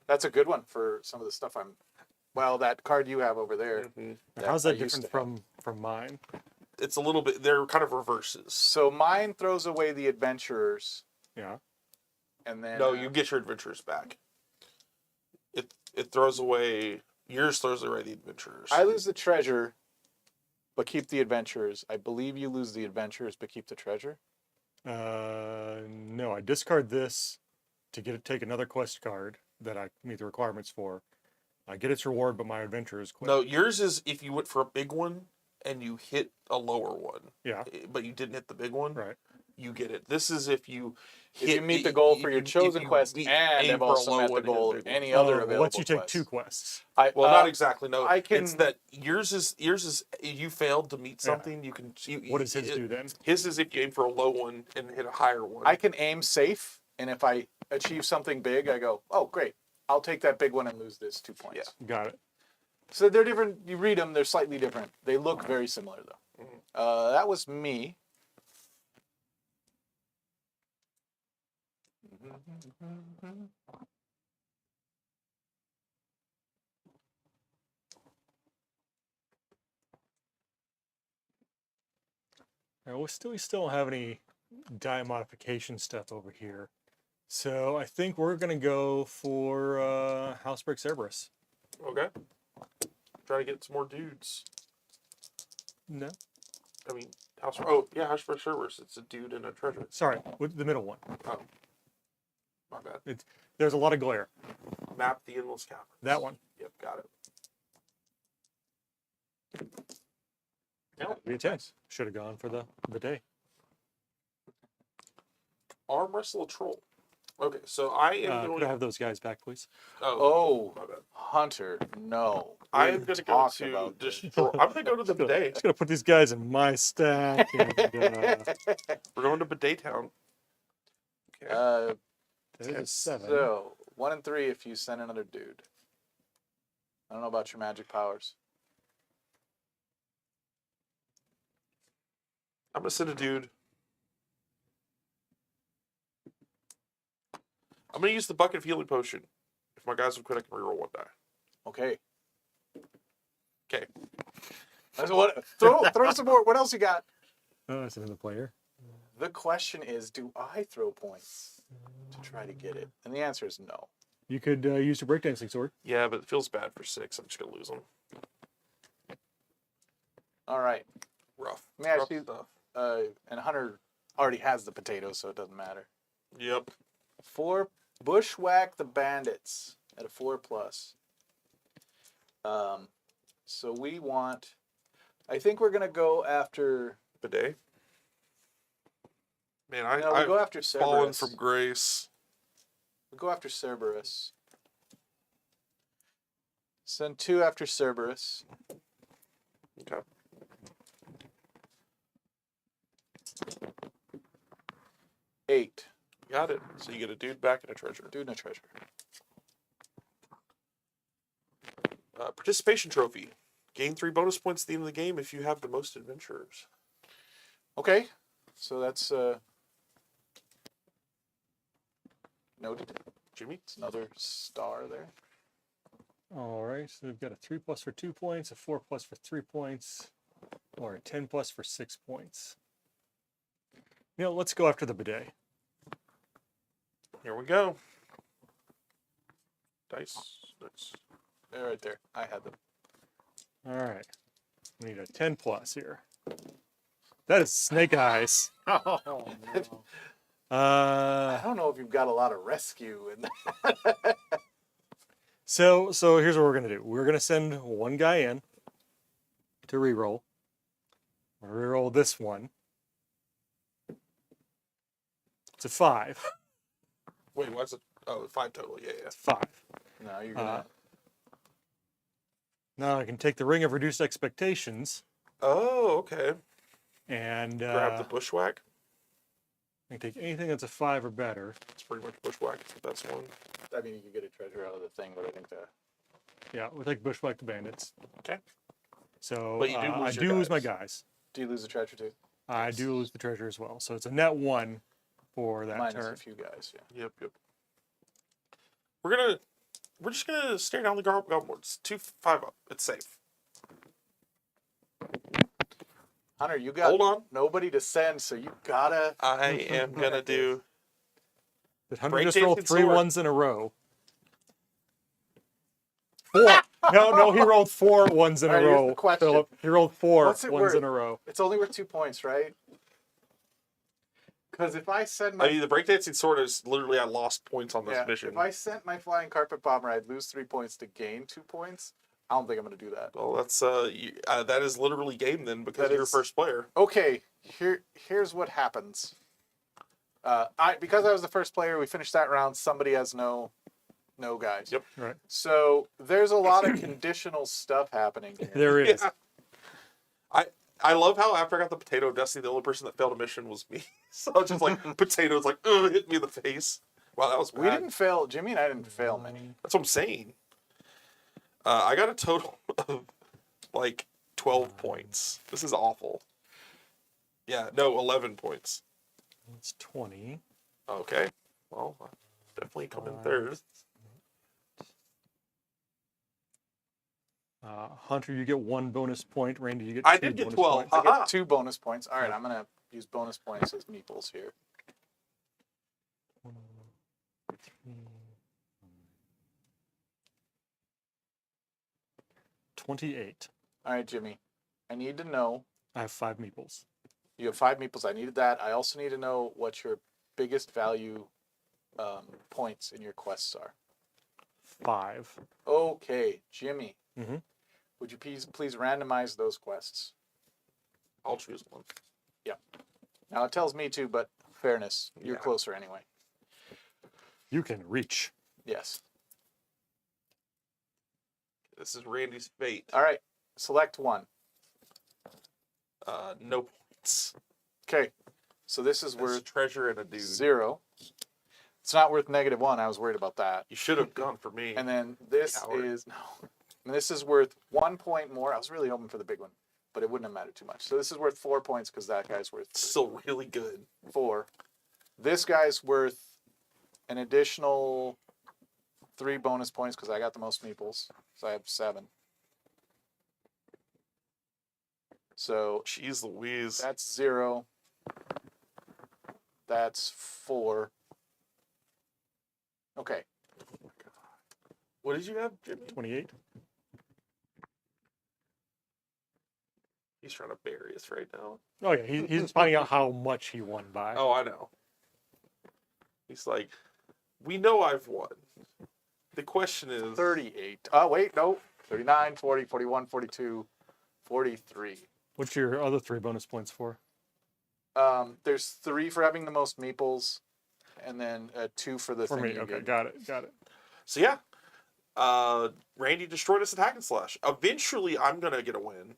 That's a good one for some of the stuff I'm. Well, that card you have over there. Mm-hmm. How's I that used different to have. from mine? It's a little bit. They're kind of reverses. So mine throws away the adventurers, Yeah. and then No, you get your adventurers back. It throws away. Yours throws away the adventurers. I lose the treasure, but keep the adventurers. I believe you lose the adventurers, but keep the treasure. No, I discard this to take another quest card that I meet the requirements for. I get its reward, but my adventure is quit. No, yours is if you went for a big one and you hit a lower one. Yeah. But you didn't hit the big one. Right. You get it. This is if you If you meet the goal for your chosen quest and aim have for a also low met the one, hit a goal big of one. any other available lets you take quest. 2 quests. Well, not exactly. No, I can- It's that yours is you failed to meet something. You can. What does his do then? His is if you aim for a low one and hit a higher one. I can aim safe, and if I achieve something big, I go, oh, great. I'll take that big one and lose this 2 points. Yeah. Got it. So they're different. You read them, they're slightly different. They look very similar, though. That was me. All right, we still don't have any die modification stuff over here. So I think we're going to go for Housebreak Cerberus. Okay. Try to get some more dudes. No. I mean, House for Cerberus. It's a dude and a treasure. Sorry, with the middle one. Oh, my bad. There's a lot of glare. Map the Endless Caverns. That one. Yep, got it. Be a 10. Should have gone for the day. Arm wrestle a troll. Okay, so I am Could going I have those guys back, please? Oh, my bad. Hunter, no. I am We've going to go talked to about this. destroy. I'm going to go to the bidet. Just gonna put these guys in my stack. And, We're going to Bidet Town. Okay. that is a 7. So 1 and 3 if you send another dude. I don't know about your magic powers. I'm going to send a dude. I'm going to use the bucket of healing potion. If my guys would quit, I can reroll 1 die. Okay. Okay. That's what. Throw some more. What else you got? Oh, that's another player. The question is, do I throw points to try to get it? And the answer is no. You could use your breakdancing sword. Yeah, but it feels bad for 6. I'm just going to lose them. All right. Rough. Let me ask Rough you, stuff. and Hunter already has the potatoes, so it doesn't matter. Yep. 4 bushwhack the bandits at a 4+. So we want. I think we're gonna go after. Bidet. Man, No, we I've go after fallen Cerberus. from grace. We go after Cerberus. Send 2 after Cerberus. Okay. Eight. Got it. So you get a dude back and a treasure. Dude and a treasure. Participation trophy. Gain 3 bonus points at the end of the game if you have the most adventurers. Okay. So that's noted. Jimmy? It's another star there. All right, so we've got a 3+ for 2 points, a 4+ for 3 points, or a 10+ for 6 points. You know, let's go after the bidet. Here we go. Dice. Nice. They're right there. I had them. All right, we need a 10+ here. That is Snake Eyes. Oh, no. I don't know if you've got a lot of rescue in that. So here's what we're gonna do. We're gonna send one guy in to reroll. We'll reroll this one. It's a 5. Wait, what's it? Oh, 5 total. Yeah, yeah. It's 5. No, you're gonna. Now I can take the Ring of Reduced Expectations Oh, okay. and Grab the bushwhack. I can take anything that's a 5 or better. It's pretty much bushwhack. It's the best one. I mean, you can get a treasure out of the thing, but I think that. Yeah, we'll take Bushwhack the Bandits. Okay. So But you do I lose your do lose my guys. guys. Do you lose the treasure too? I do lose the treasure as well. So it's a net 1 for that Minus turn. a few guys. Yeah. Yep. We're just gonna stare down the goblins. 2-5 up. It's safe. Hunter, you got Hold on. nobody to send, so you gotta. I am gonna do. Did Hunter Break just roll dancing 3 sword. ones in a row? 4. No, he rolled 4 ones in All a right, here's row. the question. Philip, he rolled 4 What's it ones worth? in a row. It's only worth 2 points, right? Because if I send my I mean, the breakdancing sword is literally I lost points on this yeah, mission. if I sent my flying carpet bomber, I'd lose 3 points to gain 2 points. I don't think I'm gonna do that. Well, that's that is literally game then because That you're is- first player. Okay, here's what happens. Because I was the first player, we finished that round. Somebody has no guys. Yep. Right. So there's a lot of conditional stuff happening here. There is. Yeah. I love how after I got the potato of destiny, the only person that failed a mission was me. So I was just like potatoes, like hit me in the face. Wow, that was bad. We didn't fail. Jimmy and I didn't fail many. That's what I'm saying. I got a total of like 12 points. This is awful. Yeah, no, 11 points. It's 20. Okay. Well, definitely come in third. Hunter, you get 1 bonus point. Randy, you get 2 I did get bonus 12. points. I Aha. get 2 bonus points. All right, I'm gonna use bonus points as meeples here. 28. All right, Jimmy. I need to know. I have 5 meeples. You have 5 meeples. I needed that. I also need to know what your biggest value points in your quests are. 5. Okay, Jimmy. Mhm. Would you please randomize those quests? I'll choose one. Now it tells me to, but fairness, you're Yeah. closer anyway. You can reach. Yes. This is Randy's fate. All right. Select one. No points. Okay. So this is That's worth treasure and a dude. 0. It's not worth -1. I was worried about that. You should have gone for me. And then this Coward. is no. And this is worth 1 point more. I was really hoping for the big one, but it wouldn't have mattered too much. So this is worth 4 points because that guy's worth Still really good. 4. This guy's worth an additional 3 bonus points because I got the most meeples. So I have 7. So Jeez Louise. that's 0. That's 4. Okay. What did you have, Jimmy? 28. He's trying to bury us right now. Oh, yeah. He's finding out how much he won by. Oh, I know. He's like, we know I've won. The question is... 38. Oh, wait, no. 39, 40, 41, 42, 43. What's your other 3 bonus points for? There's 3 for having the most meeples, and then 2 for the For thing me. you Okay, did. got it. So yeah, Randy destroyed us at Hack and Slash. Eventually, I'm going to get a win.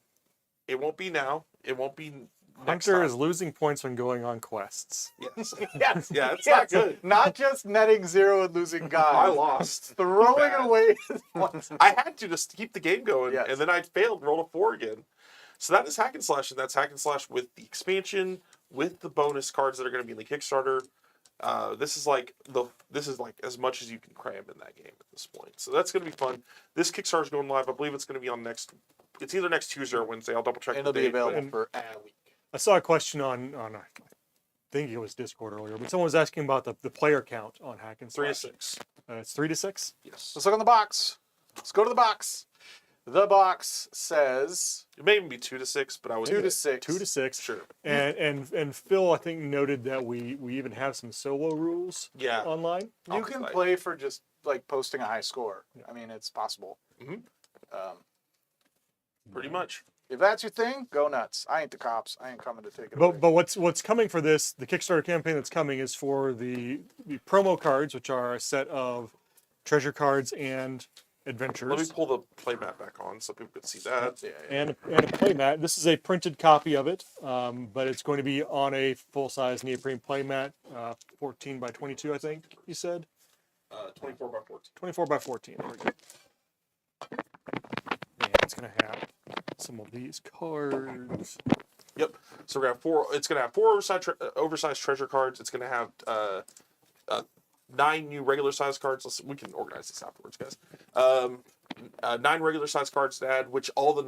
It won't be now. It won't be next Hunter time. is losing points when going on quests. Yes. Yes. Yeah, it's Yes. not good. Not just netting 0 and losing guys. I lost. Throwing Bad. away points. I had to just keep the game going, Yes. and then I failed and rolled a 4 again. So that is Hack and Slash, and that's Hack and Slash with the expansion, with the bonus cards that are going to be in the Kickstarter. This is like as much as you can cram in that game at this point. So that's going to be fun. This Kickstarter is going live. I believe it's going to be on it's either next Tuesday or Wednesday. I'll double check. And it'll the be date, but- available for a week. I saw a question on I think it was Discord earlier, but someone was asking about the player count on Hack and 3 to Slash. 6. It's 3 to 6. Yes. Let's look on the box. Let's go to the box. The box says It may even be 2 to 6, but I was 2 to 6. 2 to 6. Sure. And Phil, I think, noted that we even have some solo rules Yeah. online. You can play for just like posting a high score. I mean, it's possible. Mhm. Um, Pretty much. if that's your thing, go nuts. I ain't the cops. I ain't coming to take it away. But what's coming for this, the Kickstarter campaign that's coming is for the promo cards, which are a set of treasure cards and adventures. Let me pull the playmat back on so people can see that. Yeah, and a playmat. This is a printed copy of it, but it's going to be on a full-size neoprene playmat, 14 by 22, I think you said. 24 by 14. 24 by 14. There we go. And it's going to have some of these cards. Yep. So we're gonna have four. It's gonna have four oversized treasure cards. It's gonna have 9 new regular size cards. We can organize this afterwards, guys. 9 regular size cards to add, which all of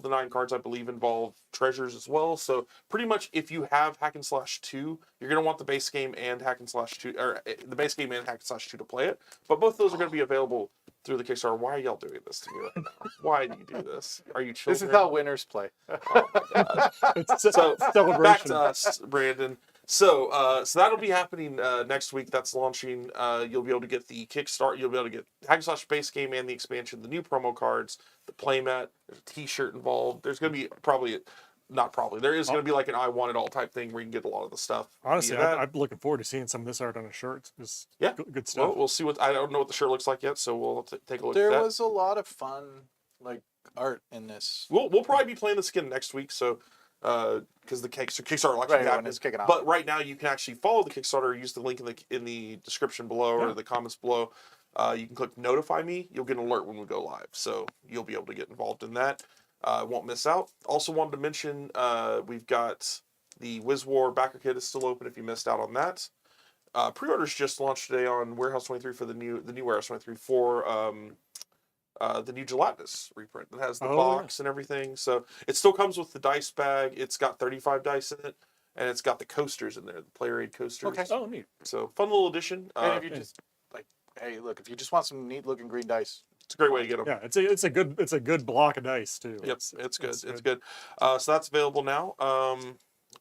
the nine cards I believe involve treasures as well. So pretty much, if you have Hack and Slash 2, you're gonna want the base game and Hack and Slash 2, or the base game and Hack and Slash 2 to play it. But both of those are gonna be available through the Kickstarter. Why are y'all doing this to me right now? Why do you do this? Are you children? This is how winners play. Oh my God. It's So celebration. back to us, Brandon. So that'll be happening next week. That's launching. You'll be able to get the Kickstarter. You'll be able to get Hack and Slash base game and the expansion, the new promo cards, the playmat. There's a T-shirt involved. There's going to be There is going to be like an I want it all type thing where you can get a lot of the stuff. Honestly, via that. I'm looking forward to seeing some of this art on a shirt. It's Yeah. good stuff. Well, we'll see what I don't know what the shirt looks like yet, so we'll take a look There at that. was a lot of fun, like, art in this. We'll probably be playing this again next week, so because the Kickstarter will actually Right, when happen. it's kicking off. But right now, you can actually follow the Kickstarter. Use the link in the description below or Yeah. the comments below. You can click notify me. You'll get an alert when we go live, so you'll be able to get involved in that. Won't miss out. Also wanted to mention we've got the Wiz War backer kit is still open if you missed out on that. Pre-orders just launched today on Warehouse 23 for the new Warehouse 23 for the new Gelatinous reprint that has the box and everything. So it still comes with the dice bag. It's got 35 dice in it, and it's got the coasters in there, the player aid coasters. Okay. Oh, neat. So fun little addition. And if you just, like, hey, look, if you just want some neat looking green dice, It's a great way to get them. Yeah, it's a good block of dice too. Yep, it's good. It's good. So that's available now.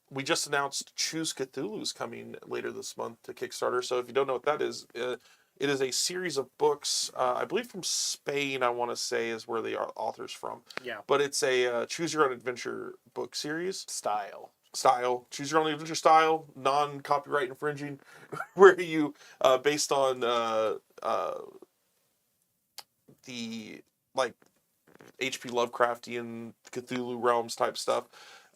We just announced Choose Cthulhu's coming later this month to Kickstarter. So if you don't know what that is, it is a series of books. I believe from Spain. I want to say is where the author's from. Yeah. But it's a choose your own adventure book series. style. Choose your own adventure style, non-copyright infringing, where you based on the like H.P. Lovecraftian Cthulhu realms type stuff,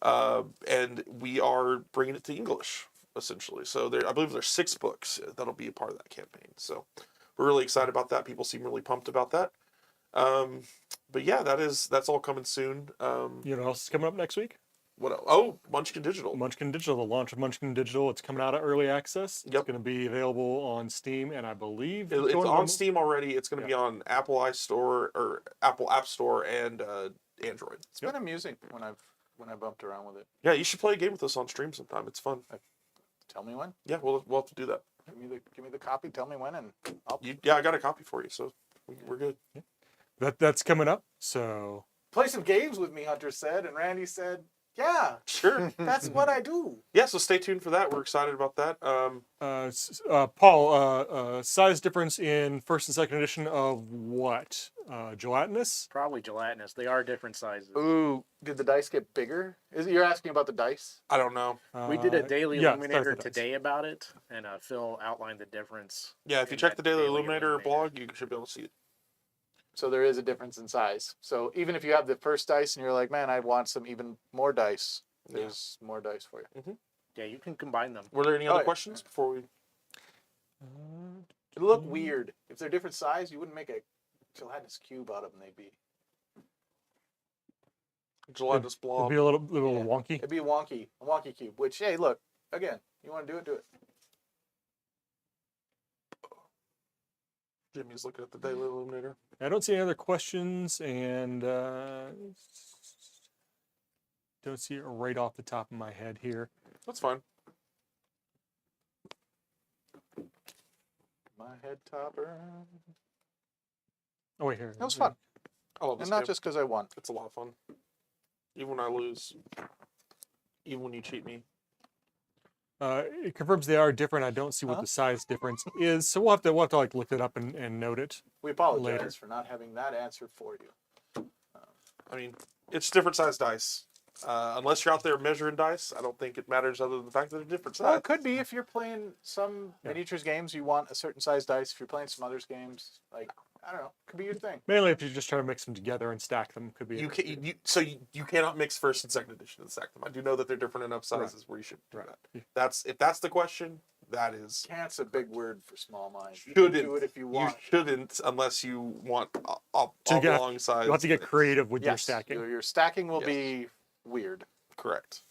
and we are bringing it to English essentially. So I believe there's 6 books that'll be a part of that campaign. So we're really excited about that. People seem really pumped about that. But yeah, that's all coming soon. You know what else is coming up next week? What else? Oh, Munchkin Digital. Munchkin Digital, the launch of Munchkin Digital. It's coming out of early access. It's Yep. going to be available on Steam, and I believe It's going on Steam already. It's going to Yeah. be on Apple iStore or Apple App Store and Android. It's been amusing when I bumped around with it. Yeah, you should play a game with us on stream sometime. It's fun. Tell me when. Yeah, we'll have to do that. Give me the copy. Tell me when, and I'll Yeah, I got a copy for you, so we're good. That's coming up. So play some games with me. Hunter said, and Randy said, "Yeah, Sure. that's what I do." Yeah, so stay tuned for that. We're excited about that. Paul, size difference in first and second edition of what? Gelatinous? Probably gelatinous. They are different sizes. Ooh, did the dice get bigger? You're asking about the dice? I don't know. We did a daily yeah, illuminator size of dice. today about it, and Phil outlined the difference. Yeah, if you in check that the Daily Daily Illuminator Illuminator. blog, you should be able to see it. So there is a difference in size. So even if you have the first dice and you're like, "Man, I want some even more dice," there's more dice for you. Yeah, you can combine them. Were there any Oh, other yeah. questions before we? It'll look weird if they're different size. You wouldn't make a gelatinous cube out of them. They'd be. Gelatinous It'd blob. be a little Yeah. wonky. It'd be a wonky cube. Which, hey, look, again, you want to do it, do it. Jimmy's looking at the Daily Illuminator. I don't see any other questions, and don't see it right off the top of my head here. That's fine. My head topper. Oh wait, here. That was fun, I love this and not game. just because I won. It's a lot of fun. Even when I lose. Even when you cheat me. It confirms they are different. I don't see what Huh? the size difference is, so we'll have to like look it up and note it. We apologize Later. for not having that answer for you. I mean, it's different size dice. Unless you're out there measuring dice, I don't think it matters other than the fact that they're different Well, size. it could be if you're playing some miniatures games, you want a certain size dice. If you're playing some others games, like, I don't know, could be your thing. Mainly if you're just trying to mix them together and stack them, could be. You cannot mix first and second edition and stack them. I do know that they're different enough sizes where you should do Right. that. If that's the question, that is Can't's a big word for small minds. You shouldn't can do it if you want. shouldn't unless you want To get- alongside. You have to get creative with your Yes, stacking. your stacking will Yes. be weird. Correct.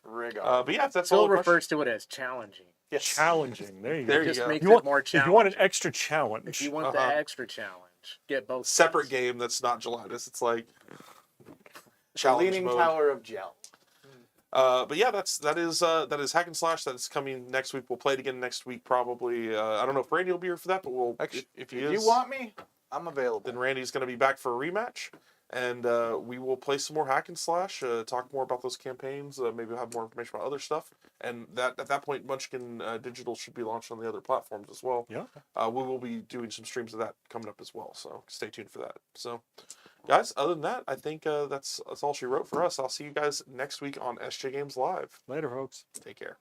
Regard. But yeah, that's all Phil the questions. refers to it as challenging. yes. Challenging. There you There go. you Just go. makes You want, it more if challenging. you want an extra challenge, If you want Uh-huh. the extra challenge, get both Separate sets. game that's not gelatinous. It's like The challenge Leaning mode. Tower of Gel. But yeah, that is Hack and Slash. That's coming next week. We'll play it again next week probably. I don't know if Randy will be here for that, but we'll if he If is, you want me, I'm available. then Randy's going to be back for a rematch, and we will play some more Hack and Slash. Talk more about those campaigns. Maybe we'll have more information about other stuff. And that at that point, Munchkin Digital should be launched on the other platforms as well. yeah. We will be doing some streams of that coming up as well. So stay tuned for that. So. Guys, other than that, I think that's all she wrote for us. I'll see you guys next week on SJGames Live. Later, folks. Take care.